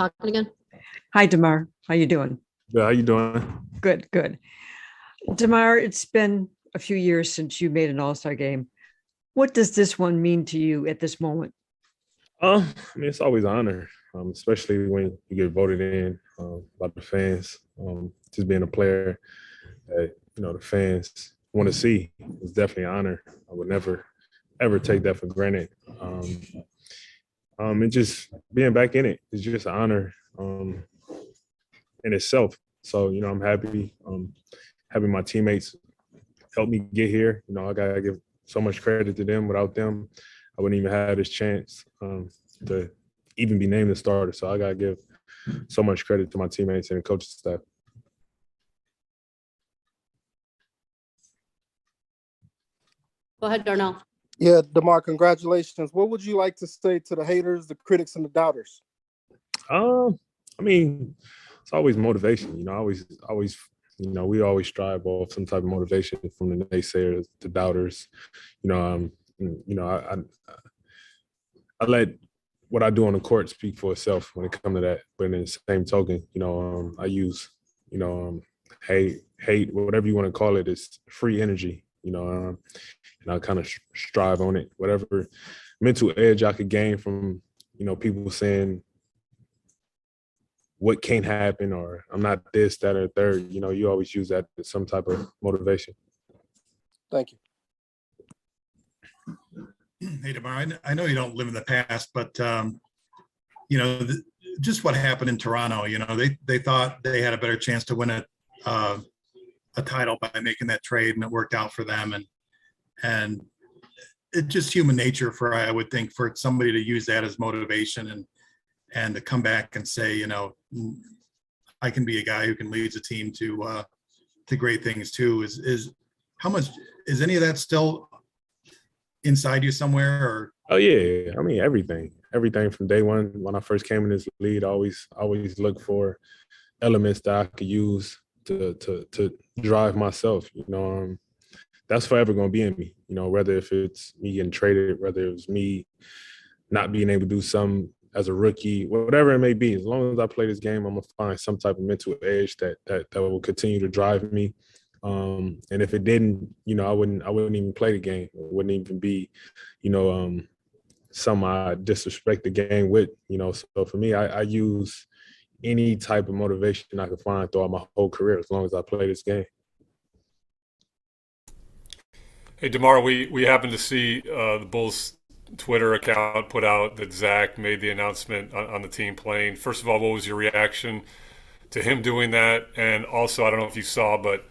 talking again? Hi, Damar. How you doing? Yeah, how you doing? Good, good. Damar, it's been a few years since you made an All-Star game. What does this one mean to you at this moment? I mean, it's always an honor, especially when you get voted in by the fans. Just being a player that the fans want to see is definitely an honor. I would never ever take that for granted. And just being back in it is just an honor in itself. So I'm happy. Having my teammates help me get here. I gotta give so much credit to them. Without them, I wouldn't even have this chance to even be named the starter. So I gotta give so much credit to my teammates and the coaching staff. Go ahead, Darnell. Yeah, DeMar, congratulations. What would you like to say to the haters, the critics, and the doubters? I mean, it's always motivation. We always strive for some type of motivation from the naysayers, the doubters. I let what I do on the court speak for itself when it comes to that. But in the same token, I use, hate, whatever you want to call it, is free energy. And I kind of strive on it. Whatever mental edge I could gain from, people saying what can't happen or I'm not this, that, or third. You always use that as some type of motivation. Thank you. Hey, DeMar, I know you don't live in the past, but, just what happened in Toronto, they thought they had a better chance to win a title by making that trade, and it worked out for them. And it's just human nature I would think, for somebody to use that as motivation and to come back and say, I can be a guy who can lead the team to great things too. Is how much is any of that still inside you somewhere? Or oh yeah, I mean everything from day one. When I first came in this league, I always look for elements that I could use to drive myself. That's forever going to be in me. Whether if it's me getting traded, whether it was me not being able to do something as a rookie, whatever it may be. As long as I play this game, I'm gonna find some type of mental edge that will continue to drive me. And if it didn't, I wouldn't even play the game. It wouldn't even be, some I disrespect the game with. So for me, I use any type of motivation I can find throughout my whole career as long as I play this game. Hey, DeMar, we happened to see the Bulls Twitter account put out that Zach made the announcement on the team playing. First of all, what was your reaction to him doing that? And also, I don't know if you saw, but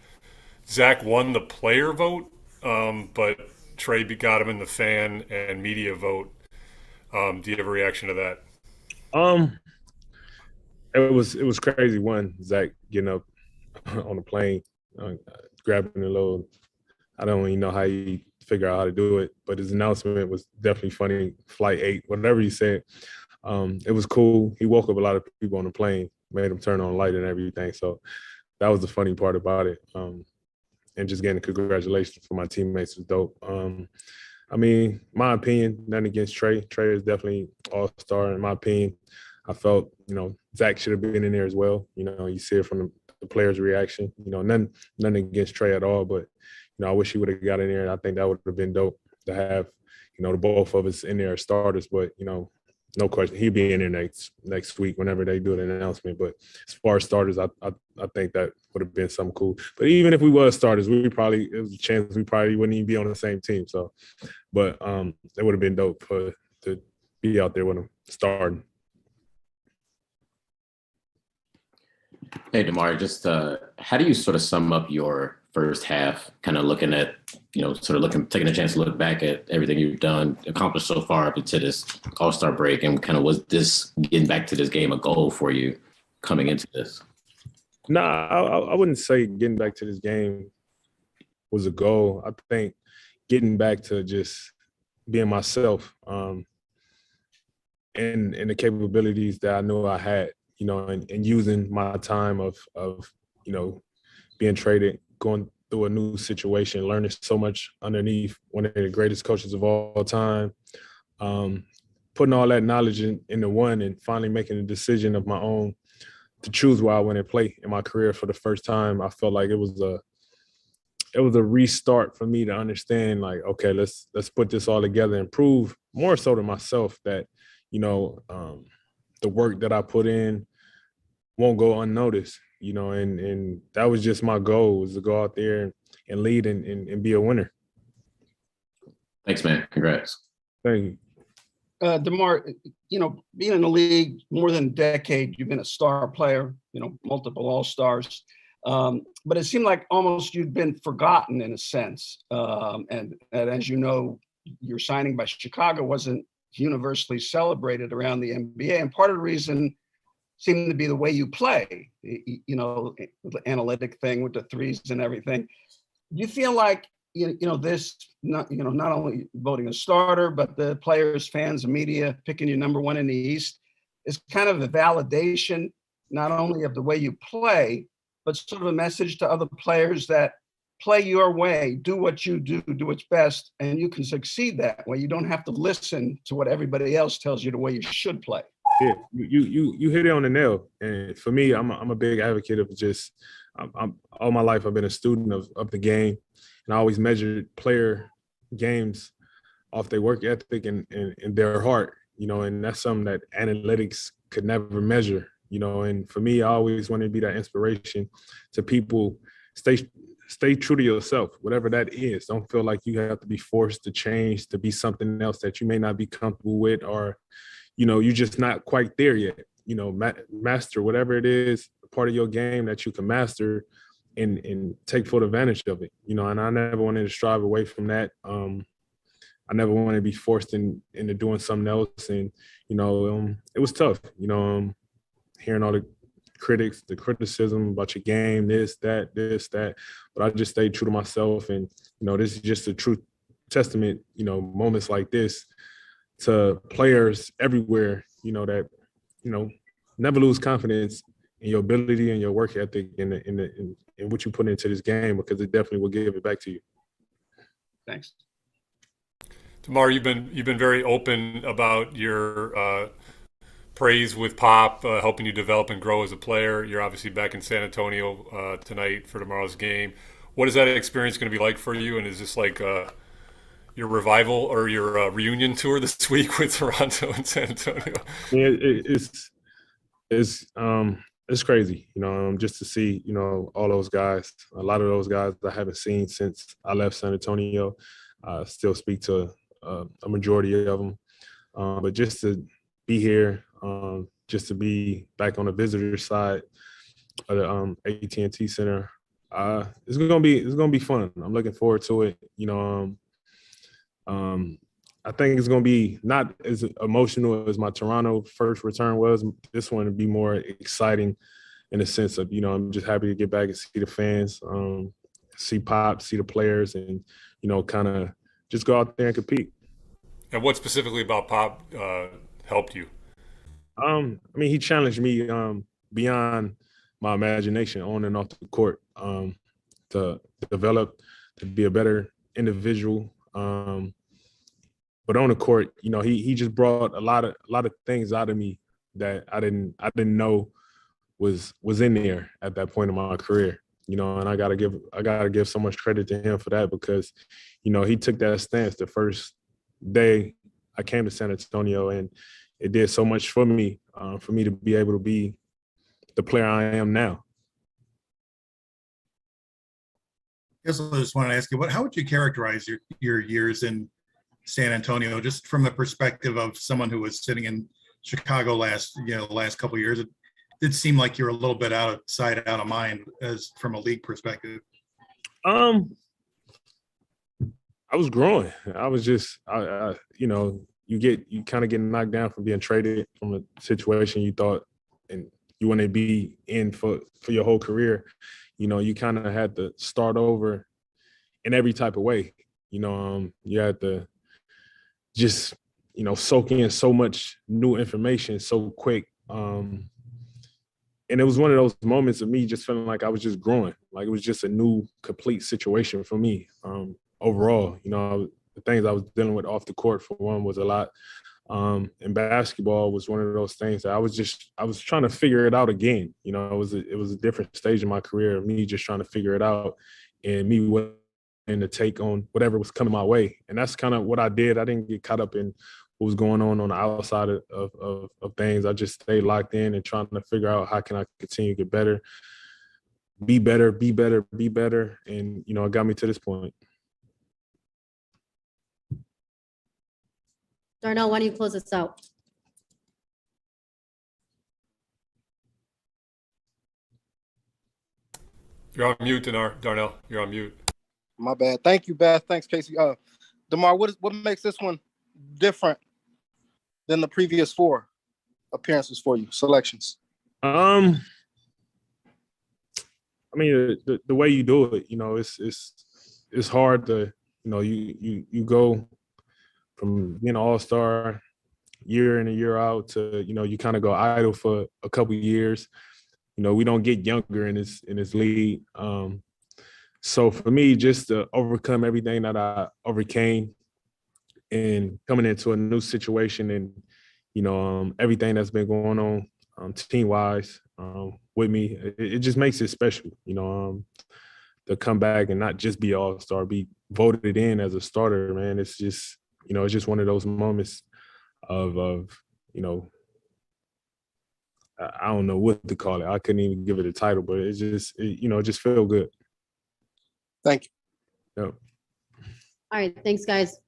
Zach won the player vote, but Trey got him in the fan and media vote. Do you have a reaction to that? It was crazy. One, Zach getting up on the plane, grabbing a little. I don't even know how he figure out how to do it, but his announcement was definitely funny. Flight 8, whatever he said, it was cool. He woke up a lot of people on the plane, made them turn on light and everything. So that was the funny part about it. And just getting congratulations from my teammates was dope. I mean, my opinion, nothing against Trey. Trey is definitely all-star in my opinion. I felt, Zach should have been in there as well. You see it from the players' reaction. Nothing against Trey at all, but I wish he would have got in there. I think that would have been dope to have, the both of us in there as starters. But, no question, he'll be in there next week whenever they do an announcement. But as far as starters, I think that would have been something cool. But even if we were starters, it was a chance we probably wouldn't even be on the same team. So, but it would have been dope to be out there with him starting. Hey, DeMar, just how do you sort of sum up your first half, kind of looking at, taking a chance to look back at everything you've done, accomplished so far up into this All-Star break, and kind of was this getting back to this game a goal for you coming into this? No, I wouldn't say getting back to this game was a goal. I think getting back to just being myself and the capabilities that I knew I had, and using my time of being traded, going through a new situation, learning so much underneath one of the greatest coaches of all time, putting all that knowledge into one and finally making a decision of my own to choose where I want to play in my career for the first time, I felt like it was a restart for me to understand, like, okay, let's put this all together and prove more so to myself that, the work that I put in won't go unnoticed, and that was just my goal, was to go out there and lead and be a winner. Thanks, man. Congrats. Thank you. DeMar, being in the league more than a decade, you've been a star player, multiple All-Stars. But it seemed like almost you'd been forgotten in a sense. And as you know, your signing by Chicago wasn't universally celebrated around the NBA. And part of the reason seemed to be the way you play, the analytic thing with the threes and everything. Do you feel like, this, not only voting a starter, but the players, fans, and media picking you number one in the East is kind of a validation, not only of the way you play, but sort of a message to other players that play your way, do what you do what's best, and you can succeed that way. You don't have to listen to what everybody else tells you the way you should play. Yeah, you hit it on the nail. And for me, I'm a big advocate of just, I'm all my life I've been a student of the game, and I always measured player games off their work ethic and their heart, and that's something that analytics could never measure, and for me, I always wanted to be that inspiration to people. Stay true to yourself, whatever that is. Don't feel like you have to be forced to change to be something else that you may not be comfortable with, or you're just not quite there yet. Master whatever it is, part of your game that you can master and take full advantage of it. And I never wanted to strive away from that. I never wanted to be forced into doing something else. And, it was tough, hearing all the critics, the criticism about your game, this, that. But I just stayed true to myself. And, this is just a true testament, moments like this to players everywhere, that, never lose confidence in your ability and your work ethic and what you put into this game, because it definitely will give it back to you. Thanks. DeMar, you've been very open about your praise with Pop, helping you develop and grow as a player. You're obviously back in San Antonio tonight for tomorrow's game. What is that experience going to be like for you? And is this like your revival or your reunion tour this week with Toronto and San Antonio? Yeah, it's crazy, just to see, all those guys. A lot of those guys I haven't seen since I left San Antonio. Still speak to a majority of them, but just to be here, just to be back on the visitor side of the AT&T Center, it's gonna be fun. I'm looking forward to it. I think it's gonna be not as emotional as my Toronto first return was. This one to be more exciting in the sense of, I'm just happy to get back and see the fans, see Pop, see the players, and kind of just go out there and compete. And what specifically about Pop helped you? He challenged me beyond my imagination on and off the court, to develop, to be a better individual. But on the court, he just brought a lot of things out of me that I didn't know was in there at that point in my career. And I gotta give so much credit to him for that, because, he took that stance the first day I came to San Antonio, and it did so much for me to be able to be the player I am now. I guess I just want to ask you, how would you characterize your years in San Antonio, just from the perspective of someone who was sitting in Chicago last couple of years? It did seem like you're a little bit out of sight, out of mind, as from a league perspective. I was growing. I was just, you kind of get knocked down from being traded from a situation you thought and you want to be in for your whole career. You kind of had to start over in every type of way. You had to just, soak in so much new information so quick. And it was one of those moments of me just feeling like I was just growing. Like it was just a new, complete situation for me. Overall, the things I was dealing with off the court, for one, was a lot. And basketball was one of those things that I was trying to figure it out again. You know, it was a different stage in my career of me just trying to figure it out and me willing to take on whatever was coming my way. And that's kind of what I did. I didn't get caught up in what was going on the outside of things. I just stayed locked in and trying to figure out how can I continue to get better, be better, be better, be better. And, you know, it got me to this point. Darnell, why don't you close us out? You're on mute, Darnell. You're on mute. My bad. Thank you, Beth. Thanks, Casey. DeMar, what makes this one different than the previous 4 appearances for you, selections? I mean, the way you do it, you know, it's hard to, you know, you go from being an all-star year in and year out to, you know, you kind of go idle for a couple of years. You know, we don't get younger in this league. So for me, just to overcome everything that I overcame and coming into a new situation and, you know, everything that's been going on team-wise with me, it just makes it special, you know, to come back and not just be all-star, be voted in as a starter, man. It's just, you know, it's just one of those moments of you know, I don't know what to call it. I couldn't even give it a title, but it's just, you know, it just felt good. Thank you. Yep. All right, thanks, guys.